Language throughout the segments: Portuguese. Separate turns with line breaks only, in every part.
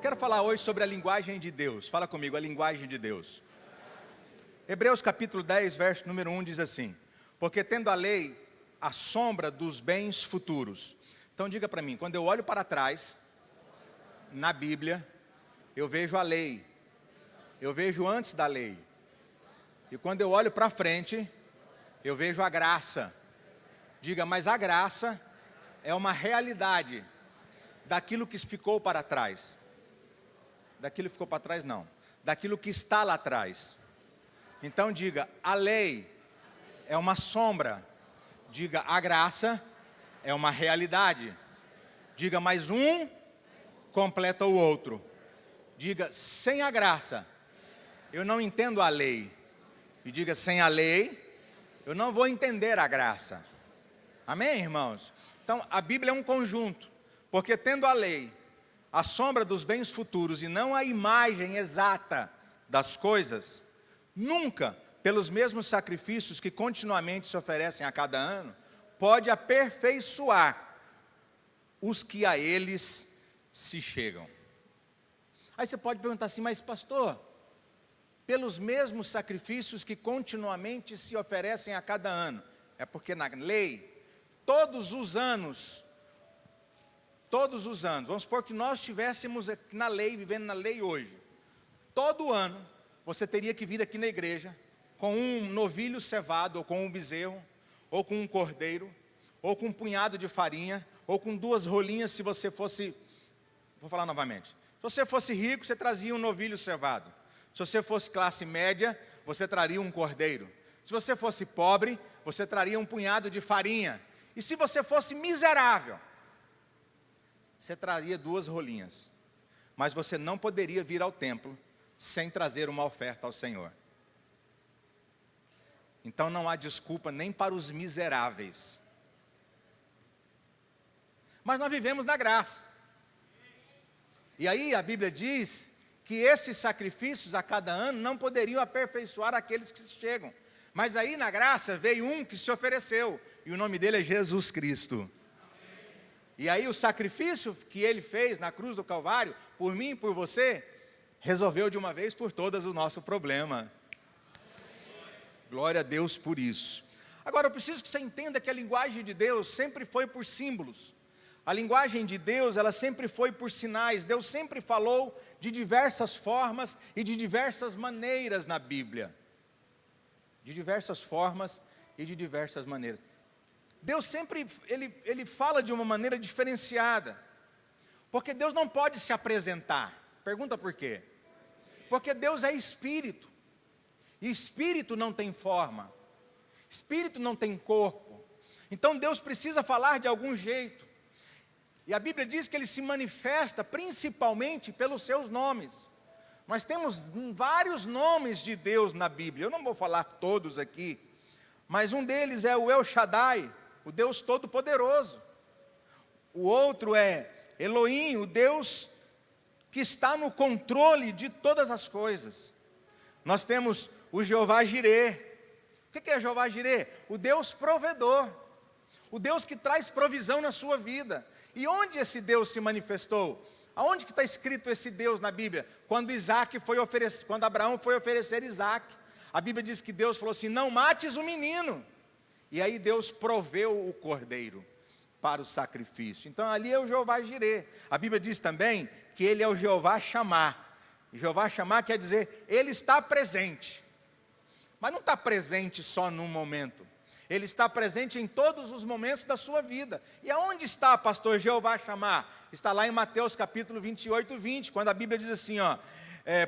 Quero falar hoje sobre a linguagem de Deus. Fala comigo, a linguagem de Deus. Hebreus capítulo 10, verso número 1 diz assim: porque tendo a lei a sombra dos bens futuros. Então diga para mim, quando eu olho para trás, na Bíblia, eu vejo a lei. Eu vejo antes da lei. E quando eu olho para frente, eu vejo a graça. Diga, mas a graça é uma realidade daquilo que ficou para trás. Daquilo que ficou para trás, não. Daquilo que está lá atrás. Então diga, a lei é uma sombra. Diga, a graça é uma realidade. Diga, mais um completa o outro. Diga, sem a graça, eu não entendo a lei. E diga, sem a lei, eu não vou entender a graça. Amém, irmãos? Então, a Bíblia é um conjunto. Porque tendo a lei, a sombra dos bens futuros e não a imagem exata das coisas, nunca, pelos mesmos sacrifícios que continuamente se oferecem a cada ano, pode aperfeiçoar os que a eles se chegam. Aí você pode perguntar assim, mas pastor, pelos mesmos sacrifícios que continuamente se oferecem a cada ano, é porque na lei, todos os anos, vamos supor que nós estivéssemos na lei, vivendo na lei hoje, todo ano, você teria que vir aqui na igreja, com um novilho cevado, ou com um bezerro, ou com um cordeiro, ou com um punhado de farinha, ou com 2 rolinhas, se você fosse, vou falar novamente, se você fosse rico, você trazia um novilho cevado, se você fosse classe média, você traria um cordeiro, se você fosse pobre, você traria um punhado de farinha, e se você fosse miserável, você traria 2 rolinhas, mas você não poderia vir ao templo, sem trazer uma oferta ao Senhor. Então não há desculpa nem para os miseráveis. Mas nós vivemos na graça. E aí a Bíblia diz que esses sacrifícios a cada ano não poderiam aperfeiçoar aqueles que chegam. Mas aí na graça veio um que se ofereceu, e o nome dele é Jesus Cristo. E aí o sacrifício que ele fez na cruz do Calvário, por mim e por você, resolveu de uma vez por todas o nosso problema. Glória a Deus por isso. Agora eu preciso que você entenda que a linguagem de Deus sempre foi por símbolos. A linguagem de Deus, ela sempre foi por sinais. Deus sempre falou de diversas formas e de diversas maneiras na Bíblia. De diversas formas e de diversas maneiras. Deus sempre, ele fala de uma maneira diferenciada. Porque Deus não pode se apresentar. Pergunta por quê? Porque Deus é espírito. E espírito não tem forma. Espírito não tem corpo. Então Deus precisa falar de algum jeito. E a Bíblia diz que ele se manifesta principalmente pelos seus nomes. Nós temos vários nomes de Deus na Bíblia. Eu não vou falar todos aqui. Mas um deles é o El Shaddai, o Deus Todo-Poderoso. O outro é Elohim, o Deus que está no controle de todas as coisas. Nós temos o Jeová Jireh. O que é Jeová Jireh? O Deus provedor. O Deus que traz provisão na sua vida. E onde esse Deus se manifestou? Aonde que está escrito esse Deus na Bíblia? Quando Abraão foi oferecer Isaac. A Bíblia diz que Deus falou assim, não mates o menino. E aí Deus proveu o cordeiro para o sacrifício. Então ali é o Jeová Jireh. A Bíblia diz também que ele é o Jeová Shammah. Jeová Shammah quer dizer, ele está presente. Mas não está presente só num momento. Ele está presente em todos os momentos da sua vida. E aonde está, pastor Jeová Shammah? Está lá em Mateus capítulo 28, 20, quando a Bíblia diz assim,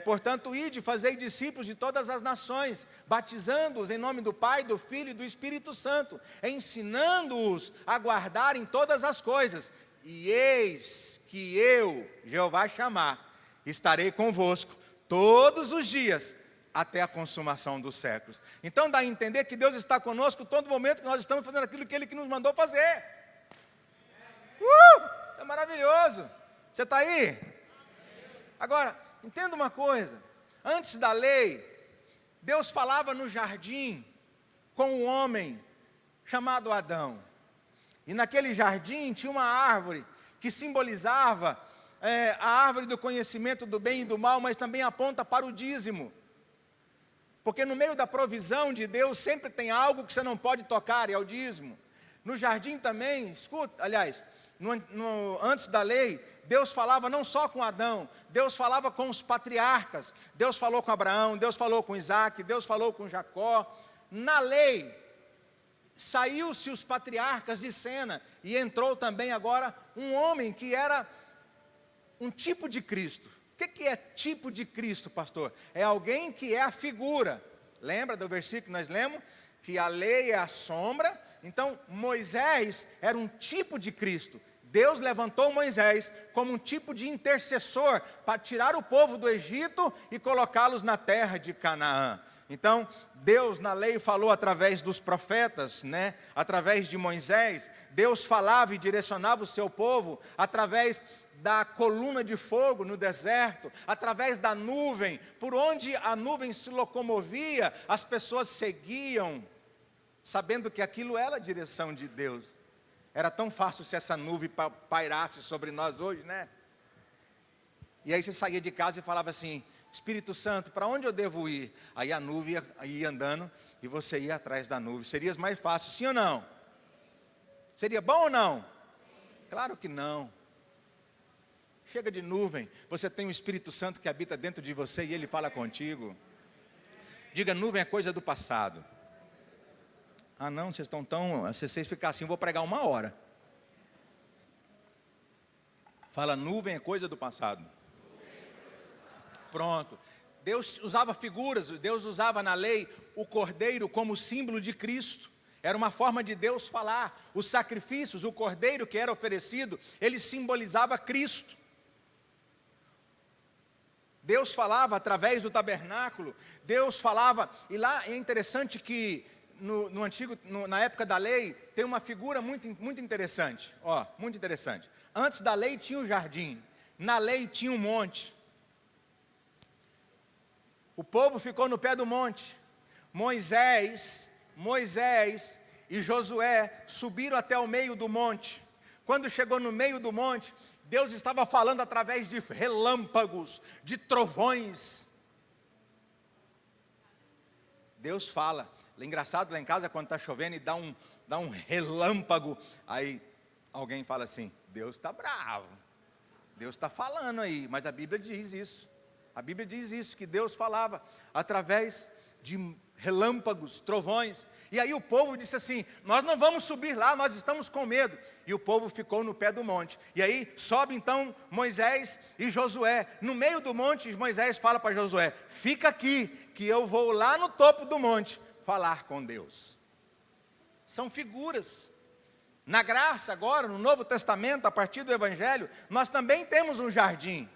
portanto, ide, fazei discípulos de todas as nações, batizando-os em nome do Pai, do Filho e do Espírito Santo, ensinando-os a guardarem todas as coisas. E eis que eu, Jeová Shammah, estarei convosco todos os dias, até a consumação dos séculos. Então dá a entender que Deus está conosco todo momento que nós estamos fazendo aquilo que Ele que nos mandou fazer. É maravilhoso. Você está aí? Agora, entenda uma coisa. Antes da lei, Deus falava no jardim com um homem chamado Adão. E naquele jardim tinha uma árvore que simbolizava a árvore do conhecimento do bem e do mal, mas também aponta para o dízimo. Porque no meio da provisão de Deus sempre tem algo que você não pode tocar, e é o dízimo. No jardim também, escuta, aliás, antes da lei, Deus falava não só com Adão, Deus falava com os patriarcas. Deus falou com Abraão, Deus falou com Isaac, Deus falou com Jacó. Na lei, saiu-se os patriarcas de cena, e entrou também agora um homem que era um tipo de Cristo. O que é tipo de Cristo, pastor? É alguém que é a figura. Lembra do versículo que nós lemos? Que a lei é a sombra. Então, Moisés era um tipo de Cristo. Deus levantou Moisés como um tipo de intercessor para tirar o povo do Egito e colocá-los na terra de Canaã. Então, Deus na lei falou através dos profetas, através de Moisés. Deus falava e direcionava o seu povo através da coluna de fogo no deserto, através da nuvem. Por onde a nuvem se locomovia, as pessoas seguiam, sabendo que aquilo era a direção de Deus. Era tão fácil se essa nuvem pairasse sobre nós hoje, né? E aí você saía de casa e falava assim: Espírito Santo, para onde eu devo ir? Aí a nuvem ia andando e você ia atrás da nuvem. Seria mais fácil, sim ou não? Seria bom ou não? Claro que não. Chega de nuvem, você tem o Espírito Santo que habita dentro de você e ele fala contigo. Diga: nuvem é coisa do passado. Ah não, vocês estão tão... Se vocês ficarem assim, eu vou pregar 1 hora. Fala: nuvem é coisa do passado. Pronto. Deus usava figuras, Deus usava na lei o cordeiro como símbolo de Cristo. Era uma forma de Deus falar. Os sacrifícios, o cordeiro que era oferecido, ele simbolizava Cristo. Deus falava através do tabernáculo, Deus falava, e lá é interessante que na época da lei, tem uma figura muito interessante, muito interessante. Antes da lei tinha o jardim, na lei tinha um monte. O povo ficou no pé do monte. Moisés e Josué subiram até o meio do monte. Quando chegou no meio do monte, Deus estava falando através de relâmpagos, de trovões. Deus fala. É engraçado lá em casa, quando está chovendo e dá um relâmpago, aí alguém fala assim: Deus está bravo, Deus está falando aí. Mas a Bíblia diz isso. A Bíblia diz isso, que Deus falava através de relâmpagos, trovões. E aí o povo disse assim: nós não vamos subir lá, nós estamos com medo. E o povo ficou no pé do monte. E aí sobe então Moisés e Josué. No meio do monte, Moisés fala para Josué: fica aqui, que eu vou lá no topo do monte falar com Deus. São figuras. Na graça agora, no Novo Testamento, a partir do Evangelho, nós também temos um jardim.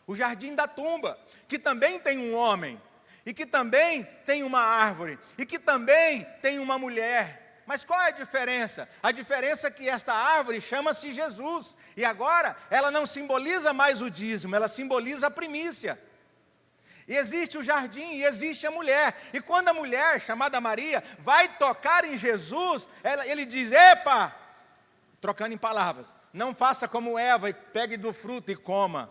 O jardim da tumba, que também tem um homem, e que também tem uma árvore, e que também tem uma mulher. Mas qual é a diferença? A diferença é que esta árvore chama-se Jesus, e agora ela não simboliza mais o dízimo, ela simboliza a primícia. E existe o jardim e existe a mulher, e quando a mulher, chamada Maria, vai tocar em Jesus, ele diz: epa, trocando em palavras, não faça como Eva e pegue do fruto e coma.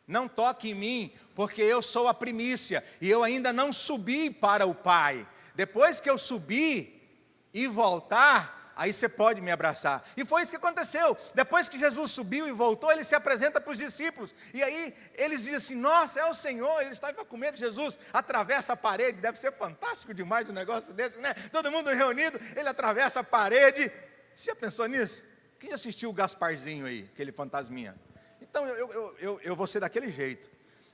Não toque em mim, porque eu sou a primícia, e eu ainda não subi para o Pai. Depois que eu subir e voltar, aí você pode me abraçar. E foi isso que aconteceu. Depois que Jesus subiu e voltou, ele se apresenta para os discípulos. E aí eles dizem assim: nossa, é o Senhor. Ele estava com medo de Jesus, atravessa a parede. Deve ser fantástico demais um negócio desse, né? Todo mundo reunido, ele atravessa a parede. Você já pensou nisso? Quem assistiu o Gasparzinho aí, aquele fantasminha? Então eu vou ser daquele jeito,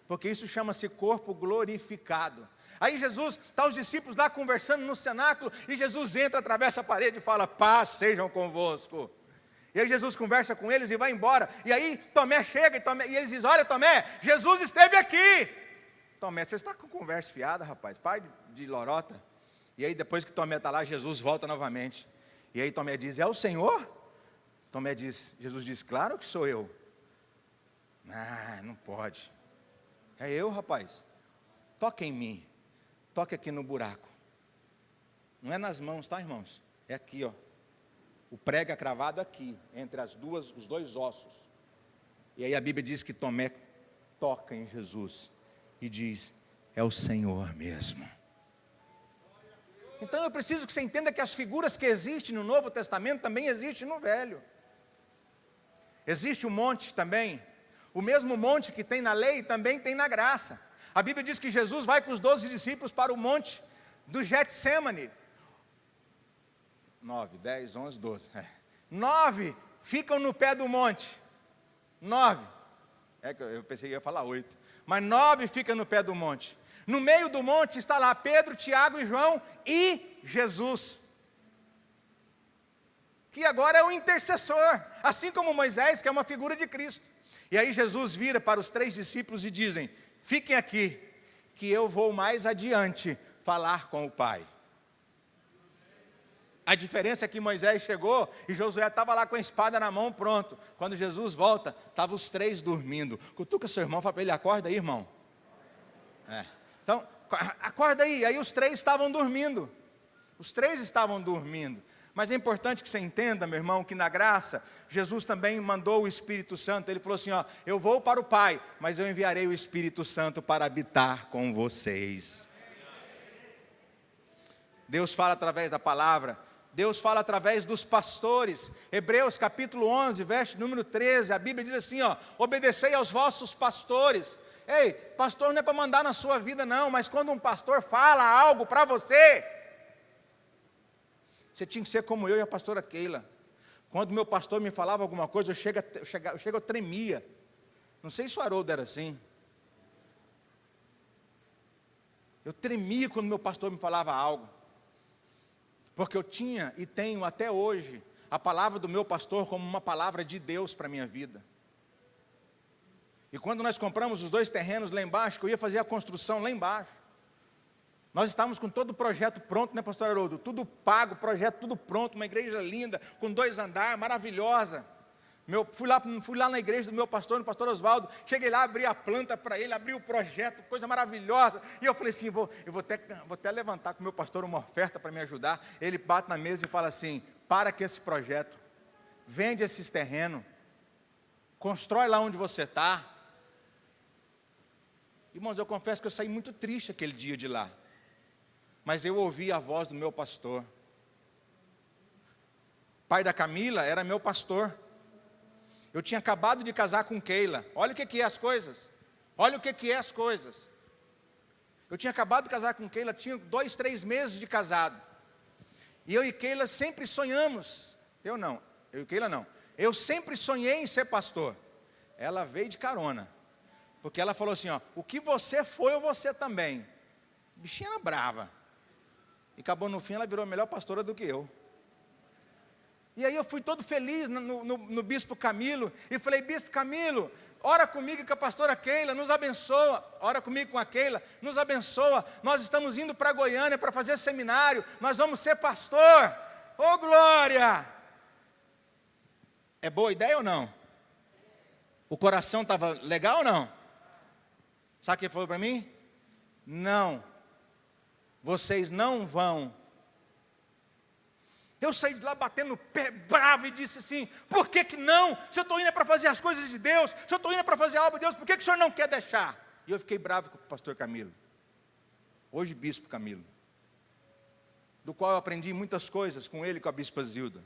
porque isso chama-se corpo glorificado. Aí Jesus, está os discípulos lá conversando no cenáculo, e Jesus entra, atravessa a parede e fala: paz sejam convosco. E aí Jesus conversa com eles e vai embora. E aí Tomé chega e eles dizem: olha Tomé, Jesus esteve aqui. Tomé, você está com conversa fiada, rapaz, pai de lorota. E aí depois que Tomé está lá, Jesus volta novamente. E aí Tomé diz: é o Senhor? Jesus diz: claro que sou eu. Ah, não pode. É eu, rapaz. Toque em mim. Toque aqui no buraco. Não é nas mãos, tá, irmãos? É aqui, ó. O prego é cravado aqui, entre os dois ossos. E aí a Bíblia diz que Tomé toca em Jesus e diz: é o Senhor mesmo. Então eu preciso que você entenda que as figuras que existem no Novo Testamento também existem no Velho. Existe o monte também, o mesmo monte que tem na lei também tem na graça. A Bíblia diz que Jesus vai com os 12 discípulos para o monte do Getsêmani. 9, 10, 11, 12. 9 ficam no pé do monte. 9. É que eu pensei que ia falar 8. Mas 9 ficam no pé do monte. No meio do monte está lá Pedro, Tiago e João e Jesus, que agora é o intercessor, assim como Moisés, que é uma figura de Cristo. E aí Jesus vira para os 3 discípulos e dizem: fiquem aqui, que eu vou mais adiante falar com o Pai. A diferença é que Moisés chegou e Josué estava lá com a espada na mão, pronto. Quando Jesus volta, estavam os 3 dormindo. Cutuca seu irmão, fala para ele: acorda aí, irmão. Então, acorda aí. Aí os 3 estavam dormindo. Os 3 estavam dormindo. Mas é importante que você entenda, meu irmão, que na graça, Jesus também mandou o Espírito Santo. Ele falou assim: ó, eu vou para o Pai, mas eu enviarei o Espírito Santo para habitar com vocês. Deus fala através da palavra. Deus fala através dos pastores. Hebreus capítulo 11, verso número 13, a Bíblia diz assim, ó: obedecei aos vossos pastores. Ei, pastor não é para mandar na sua vida não, mas quando um pastor fala algo para você, você tinha que ser como eu e a pastora Keila. Quando meu pastor me falava alguma coisa, eu tremia. Não sei se o Haroldo era assim. Eu tremia quando meu pastor me falava algo. Porque eu tinha e tenho até hoje a palavra do meu pastor como uma palavra de Deus para a minha vida. E quando nós compramos os 2 terrenos lá embaixo, que eu ia fazer a construção lá embaixo, nós estávamos com todo o projeto pronto, né, pastor Haroldo? Tudo pago, projeto tudo pronto, uma igreja linda, com 2 andares, maravilhosa. Fui lá na igreja do meu pastor, no pastor Oswaldo, cheguei lá, abri a planta para ele, abri o projeto, coisa maravilhosa. E eu falei assim: eu vou até levantar com o meu pastor uma oferta para me ajudar. Ele bate na mesa e fala assim: para com esse projeto, vende esses terrenos, constrói lá onde você está. Irmãos, eu confesso que eu saí muito triste aquele dia de lá. Mas eu ouvi a voz do meu pastor. Pai da Camila era meu pastor. Eu tinha acabado de casar com Keila. Olha o que é as coisas. Olha o que é as coisas. Eu tinha acabado de casar com Keila, tinha 2, 3 meses de casado. E eu e Keila sempre sonhamos. Eu e Keila não. Eu sempre sonhei em ser pastor. Ela veio de carona. Porque ela falou assim, ó: o que você foi, eu vou ser também. Bichinha era brava. E acabou no fim, ela virou a melhor pastora do que eu. E aí eu fui todo feliz no Bispo Camilo, e falei: Bispo Camilo, ora comigo com a pastora Keila, nos abençoa. Ora comigo com a Keila, nos abençoa. Nós estamos indo para Goiânia para fazer seminário, nós vamos ser pastor. Ô glória! É boa ideia ou não? O coração estava legal ou não? Sabe o que ele falou para mim? Não, vocês não vão. Eu saí de lá batendo o pé bravo e disse assim: por que não? Se eu estou indo para fazer as coisas de Deus, se eu estou indo para fazer a obra de Deus, por que o senhor não quer deixar? E eu fiquei bravo com o pastor Camilo, hoje bispo Camilo, do qual eu aprendi muitas coisas com ele e com a bispa Zilda.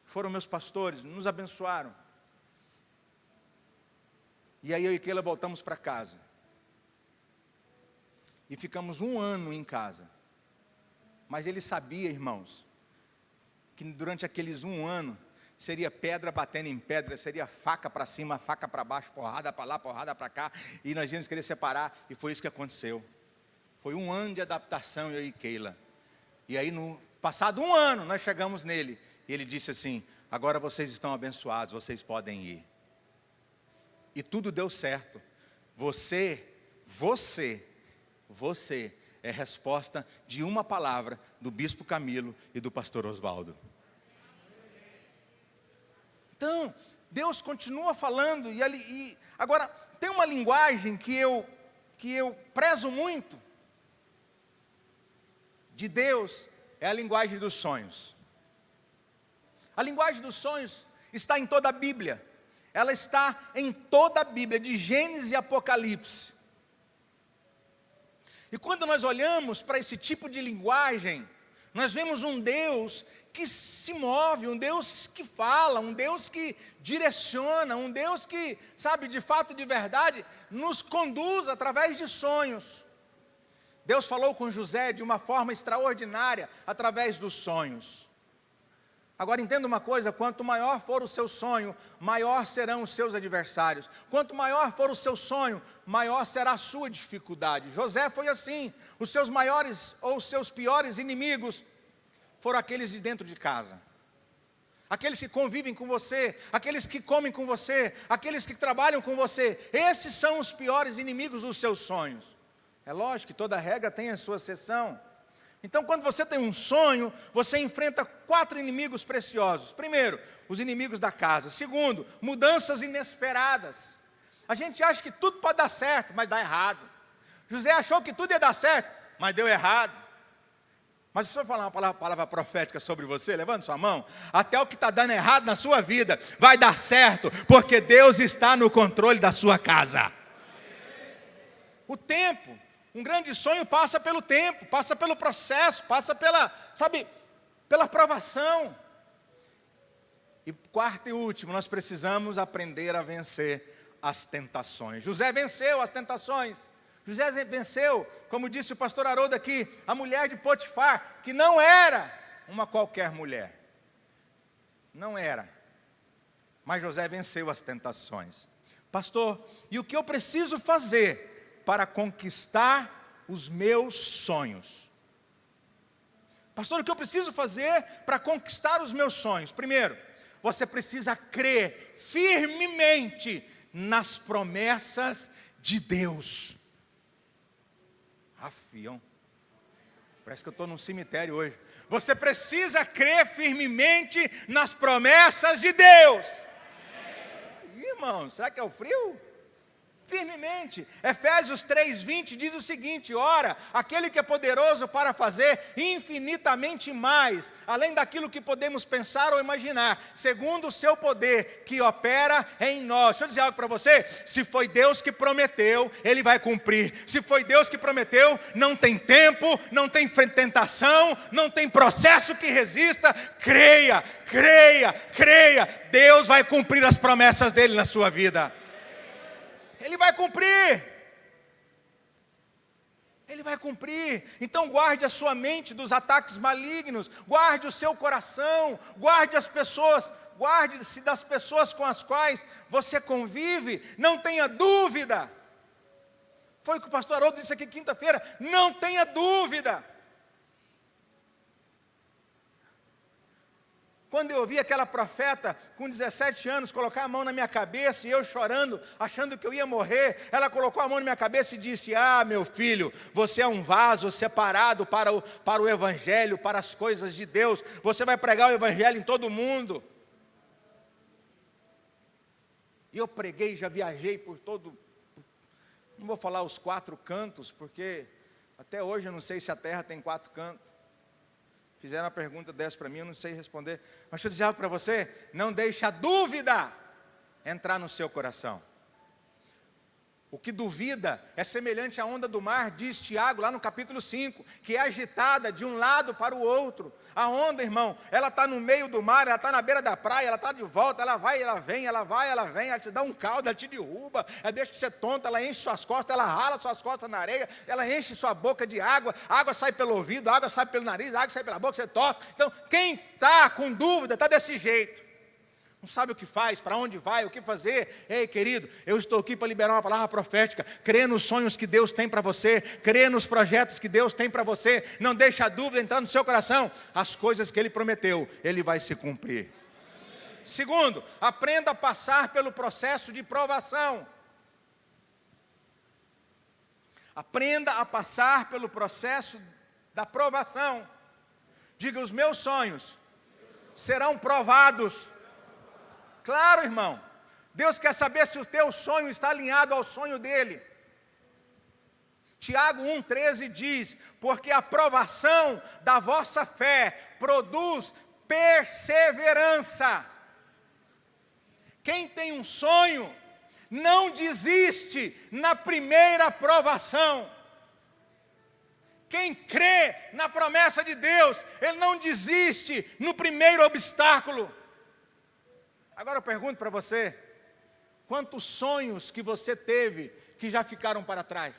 Foram meus pastores, nos abençoaram. E aí eu e Keila voltamos para casa. E ficamos 1 ano em casa. Mas ele sabia, irmãos, que durante aqueles 1 ano, seria pedra batendo em pedra, seria faca para cima, faca para baixo, porrada para lá, porrada para cá, e nós íamos querer separar, e foi isso que aconteceu. Foi 1 ano de adaptação, eu e Keila. E aí, passado 1 ano, nós chegamos nele, e ele disse assim: agora vocês estão abençoados, vocês podem ir. E tudo deu certo. Você é resposta de uma palavra do bispo Camilo e do pastor Oswaldo. Então, Deus continua falando, e agora, tem uma linguagem que eu prezo muito, de Deus, é a linguagem dos sonhos. A linguagem dos sonhos está em toda a Bíblia. ela está em toda a Bíblia, de Gênesis e Apocalipse. E quando nós olhamos para esse tipo de linguagem, nós vemos um Deus que se move, um Deus que fala, um Deus que direciona, um Deus que, sabe, de fato e de verdade, nos conduz através de sonhos. Deus falou com José de uma forma extraordinária, através dos sonhos. Agora entenda uma coisa, quanto maior for o seu sonho, maior serão os seus adversários. Quanto maior for o seu sonho, maior será a sua dificuldade. José foi assim, os seus maiores ou os seus piores inimigos foram aqueles de dentro de casa. Aqueles que convivem com você, aqueles que comem com você, aqueles que trabalham com você. Esses são os piores inimigos dos seus sonhos. É lógico que toda regra tem a sua exceção. Então, quando você tem um sonho, você enfrenta 4 inimigos preciosos. Primeiro, os inimigos da casa. Segundo, mudanças inesperadas. A gente acha que tudo pode dar certo, mas dá errado. José achou que tudo ia dar certo, mas deu errado. Mas se eu falar uma palavra profética sobre você, levante sua mão, até o que está dando errado na sua vida vai dar certo, porque Deus está no controle da sua casa. O tempo, um grande sonho passa pelo tempo, passa pelo processo, passa pela provação. E quarto e último, nós precisamos aprender a vencer as tentações. José venceu as tentações. José venceu, como disse o pastor Haroldo aqui, a mulher de Potifar, que não era uma qualquer mulher. Não era. Mas José venceu as tentações. Pastor, e o que eu preciso fazer para conquistar os meus sonhos? Pastor, o que eu preciso fazer para conquistar os meus sonhos? Primeiro, você precisa crer firmemente nas promessas de Deus. Afião. Parece que eu estou num cemitério hoje. Você precisa crer firmemente nas promessas de Deus. Irmão, será que é o frio? Firmemente. Efésios 3:20 diz o seguinte: ora, aquele que é poderoso para fazer infinitamente mais, além daquilo que podemos pensar ou imaginar, segundo o seu poder que opera em nós. Deixa eu dizer algo para você, se foi Deus que prometeu, Ele vai cumprir. Se foi Deus que prometeu, não tem tempo, não tem tentação, não tem processo que resista. Creia, creia, creia, Deus vai cumprir as promessas dEle na sua vida. Ele vai cumprir. Ele vai cumprir. Então guarde a sua mente dos ataques malignos. Guarde o seu coração. Guarde as pessoas. Guarde-se das pessoas com as quais você convive. Não tenha dúvida. Foi o que o pastor Haroldo disse aqui quinta-feira. Não tenha dúvida. Quando eu ouvi aquela profeta com 17 anos colocar a mão na minha cabeça e eu chorando, achando que eu ia morrer, ela colocou a mão na minha cabeça e disse: ah, meu filho, você é um vaso separado para o Evangelho, para as coisas de Deus, você vai pregar o Evangelho em todo mundo. E eu preguei, já viajei por todo, não vou falar os 4 cantos, porque até hoje eu não sei se a terra tem 4 cantos. Fizeram uma pergunta dessa para mim, eu não sei responder. Mas deixa eu dizer algo para você, não deixe a dúvida entrar no seu coração. O que duvida é semelhante à onda do mar, diz Tiago lá no capítulo 5, que é agitada de um lado para o outro. A onda, irmão, ela está no meio do mar, ela está na beira da praia, ela está de volta, ela vai, ela vem, ela vai, ela vem, ela te dá um caldo, ela te derruba, ela deixa de ser tonta, ela enche suas costas, ela rala suas costas na areia, ela enche sua boca de água, a água sai pelo ouvido, a água sai pelo nariz, a água sai pela boca, você toca. Então, quem está com dúvida, está desse jeito. Não sabe o que faz, para onde vai, o que fazer. Ei, querido, eu estou aqui para liberar uma palavra profética. Crê nos sonhos que Deus tem para você. Crê nos projetos que Deus tem para você. Não deixe a dúvida entrar no seu coração. As coisas que Ele prometeu, Ele vai se cumprir. Segundo, aprenda a passar pelo processo de provação. Aprenda a passar pelo processo da provação. Diga, os meus sonhos serão provados. Claro, irmão, Deus quer saber se o teu sonho está alinhado ao sonho dEle. Tiago 1,13 diz: porque a provação da vossa fé produz perseverança. Quem tem um sonho, não desiste na primeira provação. Quem crê na promessa de Deus, ele não desiste no primeiro obstáculo. Agora eu pergunto para você, quantos sonhos que você teve que já ficaram para trás?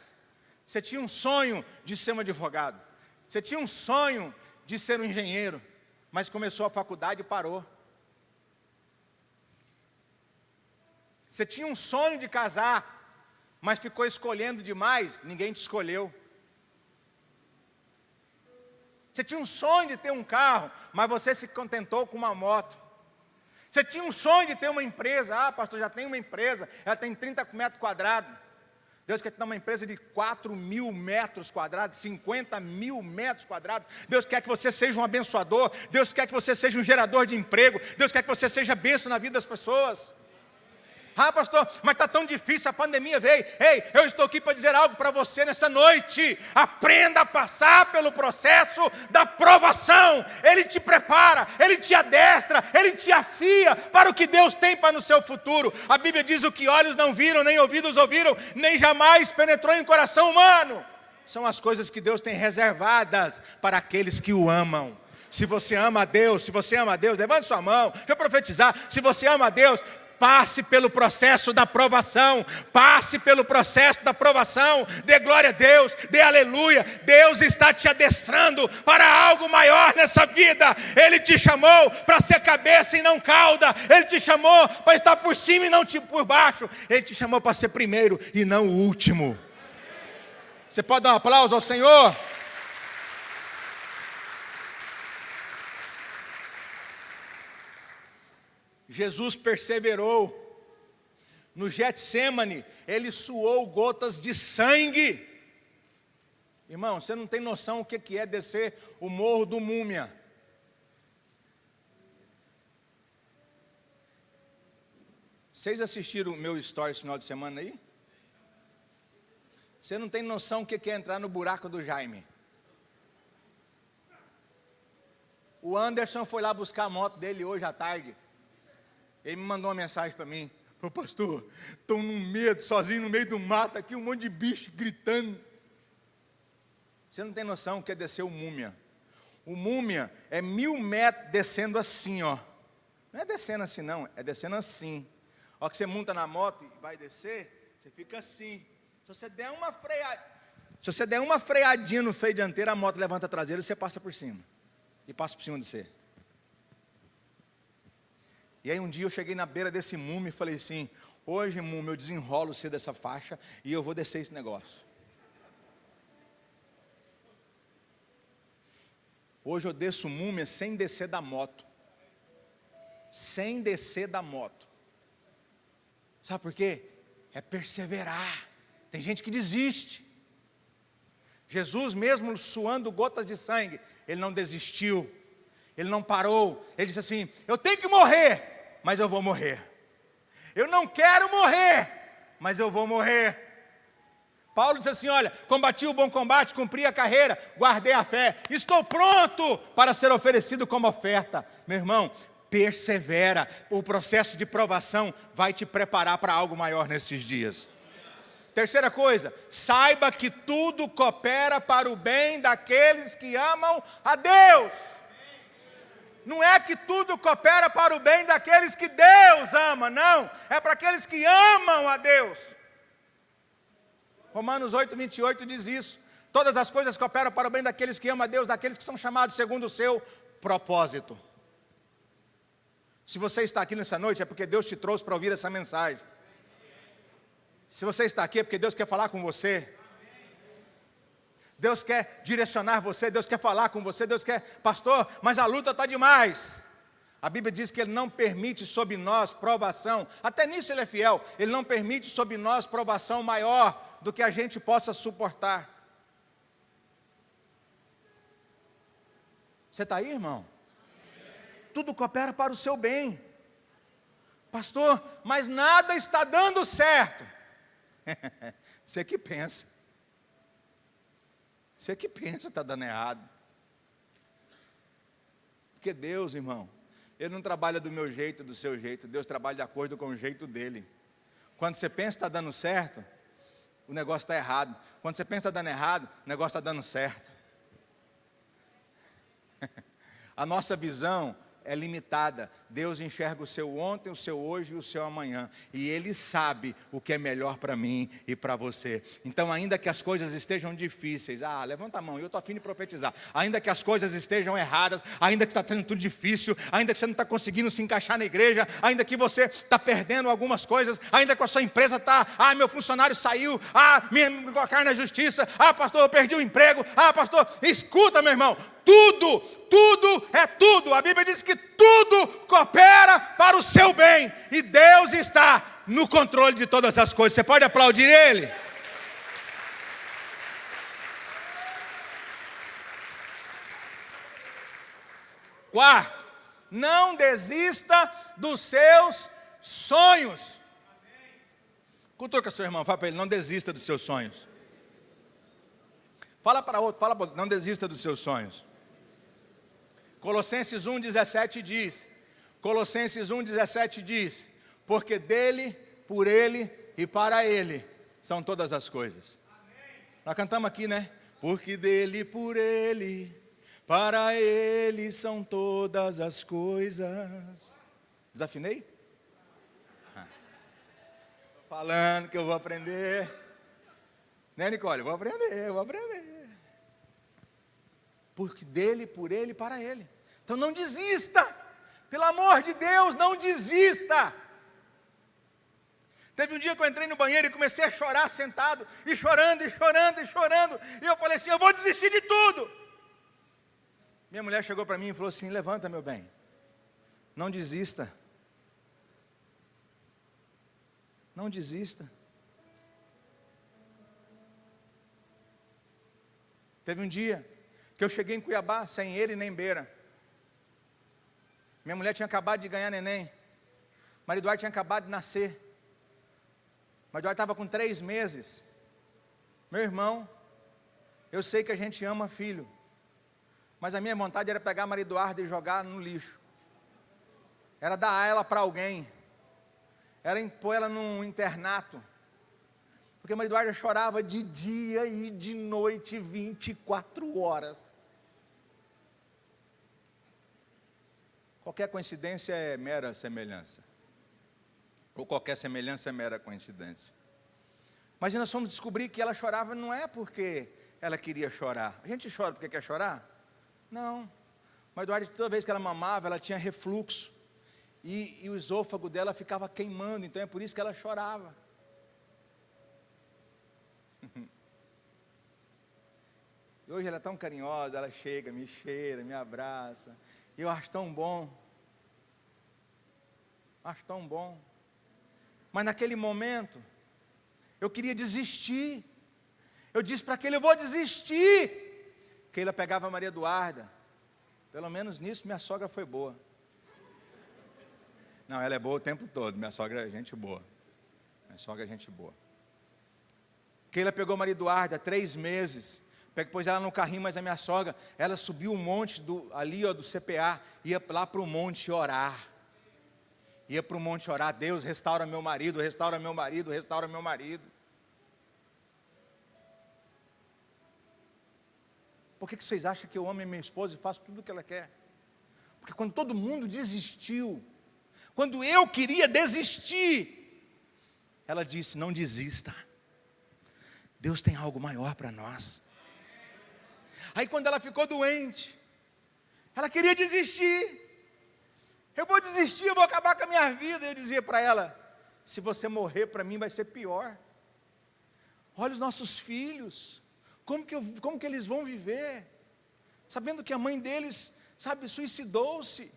Você tinha um sonho de ser um advogado, você tinha um sonho de ser um engenheiro, mas começou a faculdade e parou. Você tinha um sonho de casar, mas ficou escolhendo demais, ninguém te escolheu. Você tinha um sonho de ter um carro, mas você se contentou com uma moto. Você tinha um sonho de ter uma empresa. Ah, pastor, já tem uma empresa, ela tem 30 metros quadrados. Deus quer te dar uma empresa de 4.000 metros quadrados, 50.000 metros quadrados. Deus quer que você seja um abençoador. Deus quer que você seja um gerador de emprego. Deus quer que você seja bênção na vida das pessoas. Ah, pastor, mas está tão difícil, a pandemia veio. Ei, eu estou aqui para dizer algo para você nessa noite. Aprenda a passar pelo processo da provação. Ele te prepara, ele te adestra, ele te afia para o que Deus tem para no seu futuro. A Bíblia diz: o que olhos não viram, nem ouvidos ouviram, nem jamais penetrou em coração humano. São as coisas que Deus tem reservadas para aqueles que o amam. Se você ama a Deus, levante sua mão, deixa eu profetizar. Se você ama a Deus, passe pelo processo da provação, passe pelo processo da provação, dê glória a Deus, dê aleluia. Deus está te adestrando para algo maior nessa vida. Ele te chamou para ser cabeça e não cauda, Ele te chamou para estar por cima e não por baixo, Ele te chamou para ser primeiro e não o último. Você pode dar um aplauso ao Senhor? Jesus perseverou. No Getsêmani, ele suou gotas de sangue. Irmão, você não tem noção o que é descer o morro do Múmia. Vocês assistiram o meu story esse final de semana aí? Você não tem noção o que é entrar no buraco do Jaime. O Anderson foi lá buscar a moto dele hoje à tarde. Ele me mandou uma mensagem para mim: "Ô pastor, estou num medo, sozinho no meio do mato aqui, um monte de bicho gritando." Você não tem noção o que é descer o Múmia. O Múmia é 1.000 metros descendo assim, ó. Não é descendo assim não, é descendo assim. Ó, que você monta na moto e vai descer, você fica assim. Se você der uma freadinha no freio dianteiro, a moto levanta a traseira e você passa por cima. E passa por cima de você. E aí um dia eu cheguei na beira desse Múmia e falei assim: hoje, Múmia, eu desenrolo você dessa faixa e eu vou descer esse negócio. Hoje eu desço o Múmia sem descer da moto. Sem descer da moto. Sabe por quê? É perseverar. Tem gente que desiste. Jesus, mesmo suando gotas de sangue, ele não desistiu. Ele não parou. Ele disse assim: eu tenho que morrer, mas eu vou morrer. Eu não quero morrer, mas eu vou morrer. Paulo disse assim: olha, combati o bom combate, cumpri a carreira, guardei a fé, estou pronto para ser oferecido como oferta. Meu irmão, persevera. O processo de provação vai te preparar para algo maior nesses dias. Terceira coisa, saiba que tudo coopera para o bem daqueles que amam a Deus. Não é que tudo coopera para o bem daqueles que Deus ama, não. É para aqueles que amam a Deus. Romanos 8:28 diz isso. Todas as coisas cooperam para o bem daqueles que amam a Deus, daqueles que são chamados segundo o seu propósito. Se você está aqui nessa noite, é porque Deus te trouxe para ouvir essa mensagem. Se você está aqui, é porque Deus quer falar com você. Deus quer direcionar você, Deus quer falar com você, Deus quer: pastor, mas a luta está demais. A Bíblia diz que Ele não permite sobre nós provação, até nisso Ele é fiel, Ele não permite sobre nós provação maior do que a gente possa suportar. Você está aí, irmão? Tudo coopera para o seu bem. Pastor, mas nada está dando certo. Você que pensa. Você que pensa que está dando errado. Porque Deus, irmão, Ele não trabalha do meu jeito, do seu jeito. Deus trabalha de acordo com o jeito dele. Quando você pensa que está dando certo, o negócio está errado. Quando você pensa que está dando errado, o negócio está dando certo. A nossa visão é limitada. Deus enxerga o seu ontem, o seu hoje e o seu amanhã. E Ele sabe o que é melhor para mim e para você. Então, ainda que as coisas estejam difíceis, levanta a mão, eu estou a fim de profetizar. Ainda que as coisas estejam erradas, ainda que está tendo tudo difícil, ainda que você não está conseguindo se encaixar na igreja, ainda que você está perdendo algumas coisas, ainda que a sua empresa está, meu funcionário saiu, me colocaram na justiça, pastor, eu perdi o emprego, pastor, escuta, meu irmão, tudo é tudo. A Bíblia diz que tudo coopera para o seu bem. E Deus está no controle de todas as coisas. Você pode aplaudir Ele? Quarto, não desista dos seus sonhos. Cutuca seu irmão, fala para ele, não desista dos seus sonhos. Fala para outro, não desista dos seus sonhos. Colossenses 1,17 diz, porque dele, por ele e para ele são todas as coisas. Nós cantamos aqui, né? Porque dele, por ele, para ele são todas as coisas. Desafinei? Falando que eu vou aprender. Né, Nicole? Eu vou aprender. Porque dele, por ele, para ele. Então não desista. Pelo amor de Deus, não desista. Teve um dia que eu entrei no banheiro e comecei a chorar sentado. E chorando. E eu falei assim, eu vou desistir de tudo. Minha mulher chegou para mim e falou assim, levanta, meu bem. Não desista. Não desista. Teve um dia que eu cheguei em Cuiabá sem ele nem beira. Minha mulher tinha acabado de ganhar neném. Maria Eduardo tinha acabado de nascer. Maria Eduardo estava com 3 meses. Meu irmão, eu sei que a gente ama filho, mas a minha vontade era pegar a Maria Eduardo e jogar no lixo. Era dar ela para alguém. Era pôr ela num internato. Porque a Maria Eduarda chorava de dia e de noite, 24 horas. Qualquer coincidência é mera semelhança. Ou qualquer semelhança é mera coincidência. Mas nós fomos descobrir que ela chorava não é porque ela queria chorar. A gente chora porque quer chorar? Não. Mas Eduardo, toda vez que ela mamava, ela tinha refluxo. E o esôfago dela ficava queimando, então é por isso que ela chorava. E hoje ela é tão carinhosa, ela chega, me cheira, me abraça. E eu acho tão bom. Mas naquele momento, eu queria desistir. Eu disse para aquele, eu vou desistir. Keila pegava a Maria Eduarda. Pelo menos nisso minha sogra foi boa. Não, ela é boa o tempo todo. Minha sogra é gente boa. Keila pegou a Maria Eduarda, 3 meses. Pôs ela no carrinho, mas a minha sogra, ela subiu um monte do CPA, ia lá para o monte orar. Deus, restaura meu marido. Por que vocês acham que eu amo a minha esposa e faço tudo o que ela quer? Porque quando todo mundo desistiu, quando eu queria desistir, ela disse, não desista. Deus tem algo maior para nós. Aí quando ela ficou doente, ela queria desistir. Eu vou desistir, eu vou acabar com a minha vida. Eu dizia para ela, se você morrer para mim vai ser pior. Olha os nossos filhos, como que eles vão viver? Sabendo que a mãe deles, suicidou-se.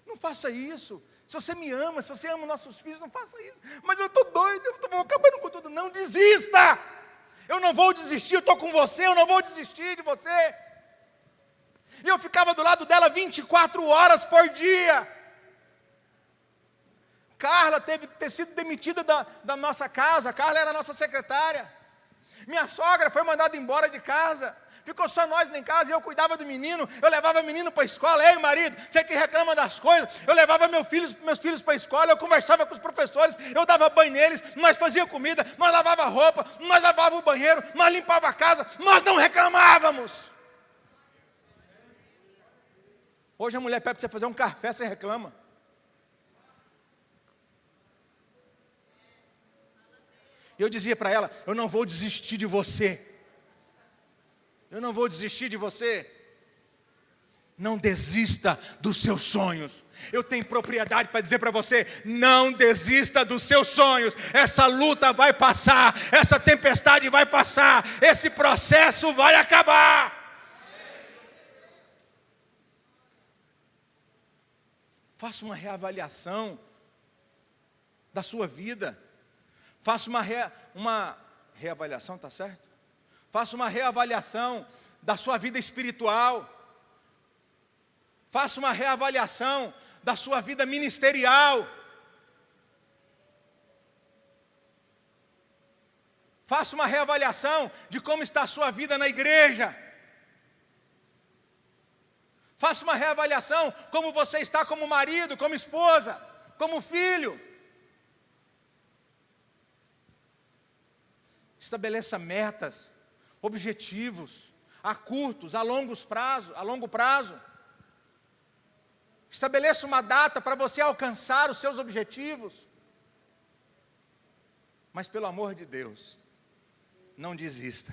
Não faça isso. Se você me ama, se você ama nossos filhos, não faça isso. Mas eu estou doido, eu estou acabando com tudo. Não desista. Eu não vou desistir, eu estou com você, eu não vou desistir de você. E eu ficava do lado dela 24 horas por dia. Carla teve que ter sido demitida da nossa casa. Carla era a nossa secretária. Minha sogra foi mandada embora de casa. Ficou só nós em casa e eu cuidava do menino. Eu levava o menino para a escola. Ei, marido, você que reclama das coisas. Eu levava meus filhos para a escola. Eu conversava com os professores. Eu dava banho neles. Nós fazíamos comida. Nós lavava roupa. Nós lavava o banheiro. Nós limpava a casa. Nós não reclamávamos. Hoje a mulher pede para você fazer um café, você reclama. E eu dizia para ela: eu não vou desistir de você. Eu não vou desistir de você. Não desista dos seus sonhos. Eu tenho propriedade para dizer para você: não desista dos seus sonhos. Essa luta vai passar, essa tempestade vai passar, esse processo vai acabar. Faça uma reavaliação da sua vida. Faça uma reavaliação, tá certo? Faça uma reavaliação da sua vida espiritual. Faça uma reavaliação da sua vida ministerial. Faça uma reavaliação de como está a sua vida na igreja. Faça uma reavaliação como você está como marido, como esposa, como filho. Estabeleça metas, objetivos, a curtos, a longo prazo. Estabeleça uma data para você alcançar os seus objetivos. Mas pelo amor de Deus, não desista.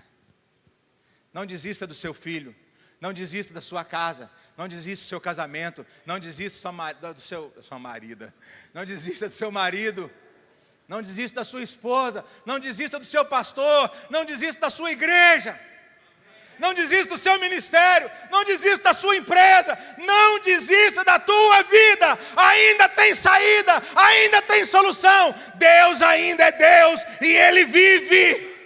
Não desista do seu filho. Não desista da sua casa. Não desista do seu casamento. Não desista da sua marida. Não desista do seu marido. Não desista da sua esposa. Não desista do seu pastor. Não desista da sua igreja. Não desista do seu ministério. Não desista da sua empresa. Não desista da tua vida. Ainda tem saída. Ainda tem solução. Deus ainda é Deus e Ele vive.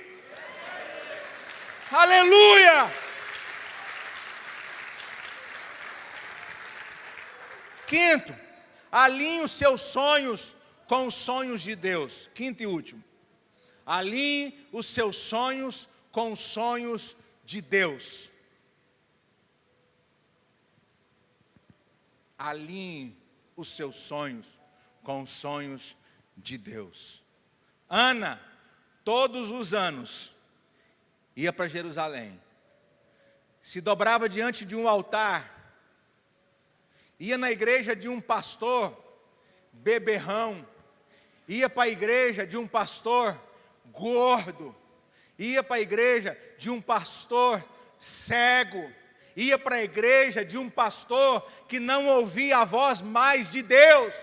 Aleluia. Quinto, alinhe os seus sonhos com os sonhos de Deus. Quinto e último. Alinhe os seus sonhos com os sonhos de Deus. Alinhe os seus sonhos com os sonhos de Deus. Ana, todos os anos, ia para Jerusalém. Se dobrava diante de um altar. Ia na igreja de um pastor beberrão. Ia para a igreja de um pastor gordo. Ia para a igreja de um pastor cego. Ia para a igreja de um pastor que não ouvia a voz mais de Deus.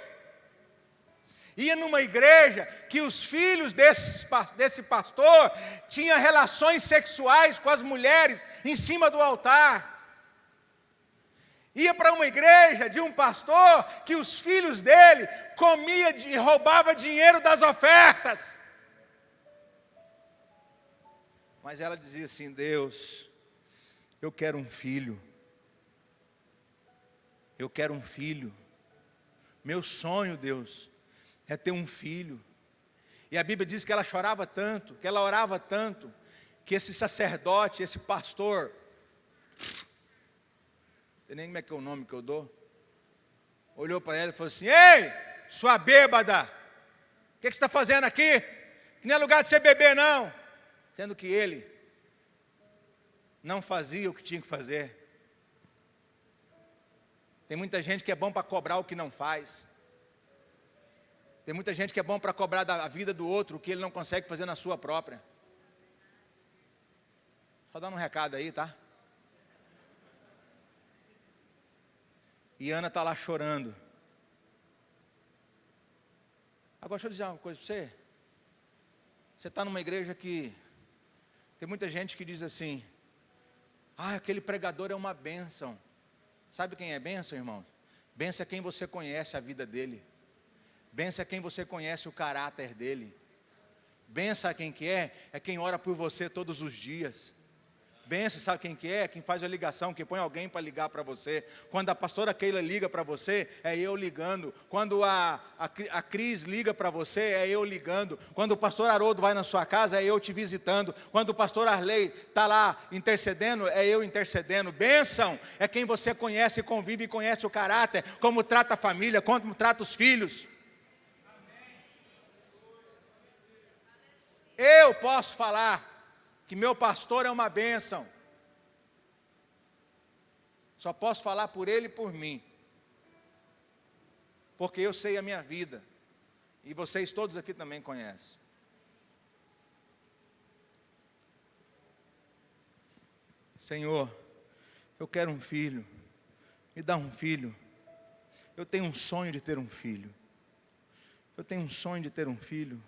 Ia numa igreja que os filhos desse pastor tinham relações sexuais com as mulheres em cima do altar. Ia para uma igreja de um pastor que os filhos dele comiam e roubavam dinheiro das ofertas. Mas ela dizia assim: Deus, eu quero um filho. Eu quero um filho. Meu sonho, Deus, é ter um filho. E a Bíblia diz que ela chorava tanto, que ela orava tanto, que esse sacerdote, esse pastor, não sei nem como é que é o nome que eu dou, olhou para ela e falou assim: ei, sua bêbada, o que você está fazendo aqui? Não é lugar de você beber não. Sendo que ele não fazia o que tinha que fazer. Tem muita gente que é bom para cobrar o que não faz. Tem muita gente que é bom para cobrar da vida do outro o que ele não consegue fazer na sua própria. Só dando um recado aí, tá? E Ana está lá chorando. Agora deixa eu dizer uma coisa para você. Você está numa igreja que tem muita gente que diz assim: ah, aquele pregador é uma bênção. Sabe quem é bênção, irmãos? Bênção é quem você conhece a vida dele. Bênção é quem você conhece o caráter dele. Bênção é quem que é quem ora por você todos os dias. Bênção, sabe quem que é? Quem faz a ligação, que põe alguém para ligar para você. Quando a pastora Keila liga para você, é eu ligando. Quando a Cris liga para você, é eu ligando. Quando o pastor Haroldo vai na sua casa, é eu te visitando. Quando o pastor Arley está lá intercedendo, é eu intercedendo. Bênção é quem você conhece, convive e conhece o caráter, como trata a família, como trata os filhos. Eu posso falar que meu pastor é uma bênção. Só posso falar por ele e por mim. Porque eu sei a minha vida. E vocês todos aqui também conhecem. Senhor, eu quero um filho. Me dá um filho. Eu tenho um sonho de ter um filho. Eu tenho um sonho de ter um filho.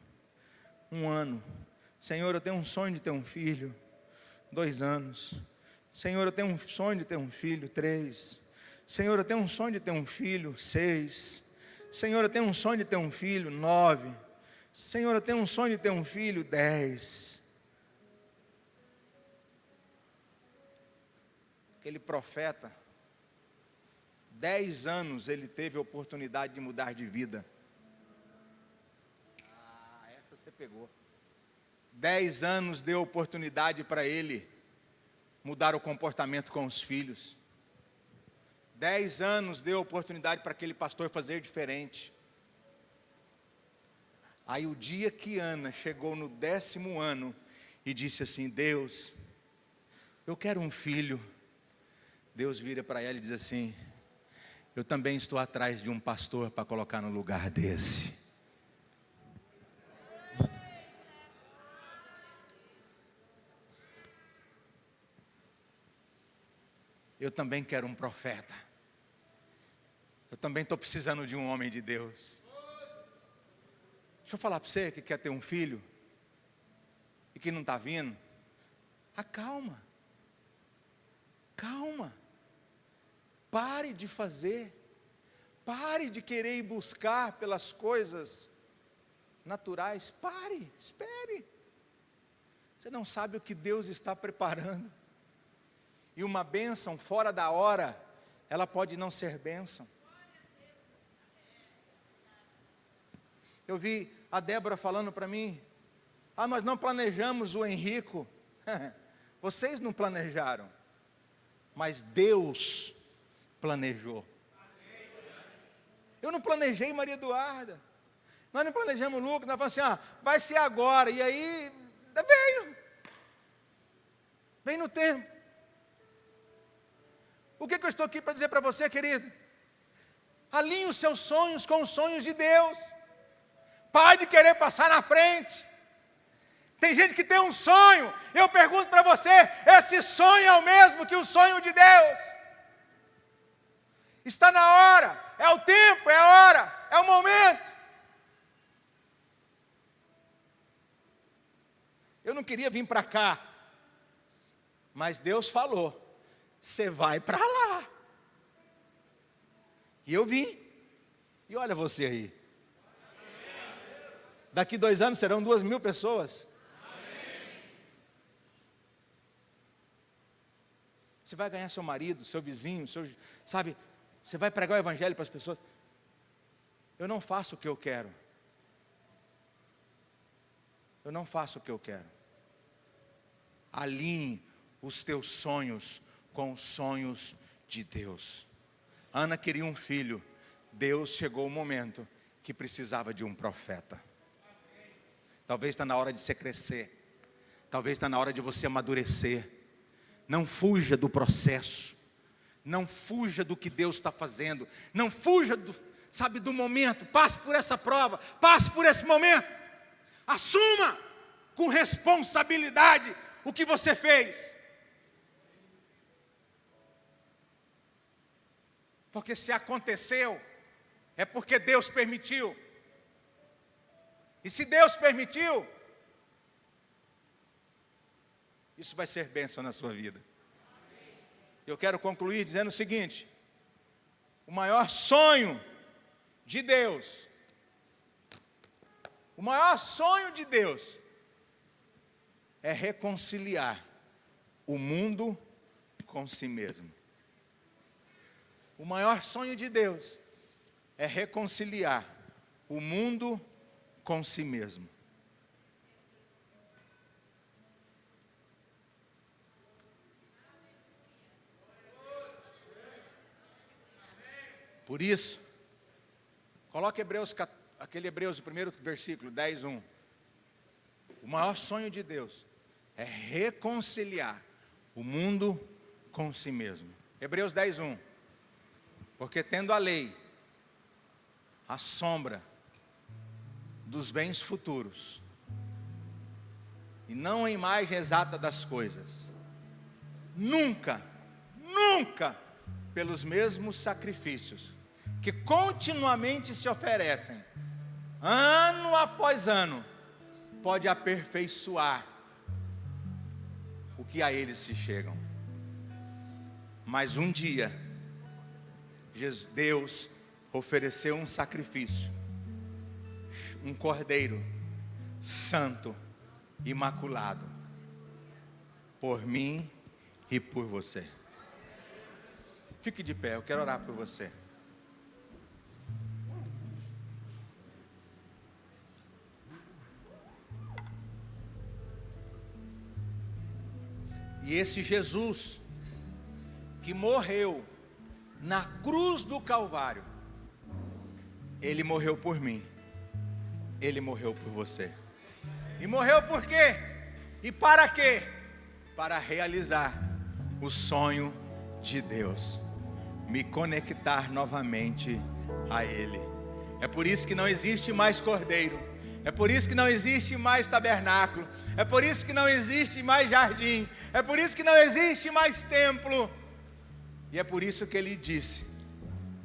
1 ano. Senhor, eu tenho um sonho de ter um filho. 2 anos. Senhor, eu tenho um sonho de ter um filho. 3. Senhor, eu tenho um sonho de ter um filho. 6. Senhor, eu tenho um sonho de ter um filho. 9. Senhor, eu tenho um sonho de ter um filho. 10. Aquele profeta, 10 anos ele teve a oportunidade de mudar de vida. Essa você pegou. 10 anos deu oportunidade para ele mudar o comportamento com os filhos. 10 anos deu oportunidade para aquele pastor fazer diferente. Aí o dia que Ana chegou no 10º ano e disse assim: Deus, eu quero um filho. Deus vira para ela e diz assim: eu também estou atrás de um pastor para colocar no lugar desse. Eu também quero um profeta. Eu também estou precisando de um homem de Deus. Deixa eu falar para você que quer ter um filho e que não está vindo. Acalma. Calma. Pare de fazer. Pare de querer ir buscar pelas coisas naturais. Pare, espere. Você não sabe o que Deus está preparando. E uma bênção fora da hora, ela pode não ser bênção. Eu vi a Débora falando para mim: nós não planejamos o Henrico. Vocês não planejaram, mas Deus planejou. Eu não planejei Maria Eduarda. Nós não planejamos o Lucas. Nós falamos assim: vai ser agora. E aí, vem no tempo. O que eu estou aqui para dizer para você, querido? Alinhe os seus sonhos com os sonhos de Deus. Pare de querer passar na frente. Tem gente que tem um sonho. Eu pergunto para você: esse sonho é o mesmo que o sonho de Deus? Está na hora, é o tempo, é a hora, é o momento. Eu não queria vir para cá, mas Deus falou: você vai para lá. E eu vim. E olha você aí. Daqui 2 anos serão 2.000 pessoas. Você vai ganhar seu marido, seu vizinho, sabe? Você vai pregar o evangelho para as pessoas. Eu não faço o que eu quero. Eu não faço o que eu quero. Alinhe os teus sonhos com os sonhos de Deus. Ana queria um filho. Deus chegou o momento que precisava de um profeta. Talvez está na hora de você crescer. Talvez está na hora de você amadurecer. Não fuja do processo. Não fuja do que Deus está fazendo. Não fuja do momento. Passe por essa prova. Passe por esse momento. Assuma com responsabilidade o que você fez. Porque se aconteceu, é porque Deus permitiu. E se Deus permitiu, isso vai ser bênção na sua vida. Eu quero concluir dizendo o seguinte: o maior sonho de Deus, é reconciliar o mundo com si mesmo. O maior sonho de Deus é reconciliar o mundo com si mesmo. Por isso, coloque aquele Hebreus, o primeiro versículo, 10:1. O maior sonho de Deus é reconciliar o mundo com si mesmo. Hebreus 10:1. Porque tendo a lei, a sombra dos bens futuros, e não a imagem exata das coisas, nunca, pelos mesmos sacrifícios, que continuamente se oferecem, ano após ano, pode aperfeiçoar o que a eles se chegam. Mas um dia, Deus ofereceu um sacrifício, um cordeiro santo, imaculado, por mim e por você. Fique de pé, eu quero orar por você. E esse Jesus que morreu na cruz do Calvário, Ele morreu por mim, Ele morreu por você. E morreu por quê? E para quê? Para realizar o sonho de Deus, me conectar novamente a Ele. É por isso que não existe mais cordeiro, é por isso que não existe mais tabernáculo, é por isso que não existe mais jardim, é por isso que não existe mais templo. E é por isso que Ele disse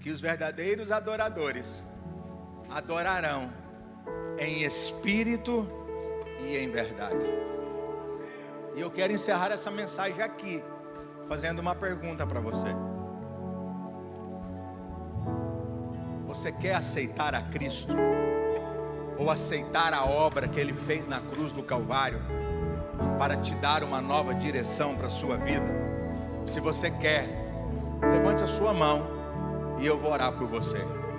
que os verdadeiros adoradores adorarão em espírito e em verdade. E eu quero encerrar essa mensagem aqui, fazendo uma pergunta para você. Você quer aceitar a Cristo? Ou aceitar a obra que Ele fez na cruz do Calvário, para te dar uma nova direção para a sua vida? Se você quer, levante a sua mão e eu vou orar por você.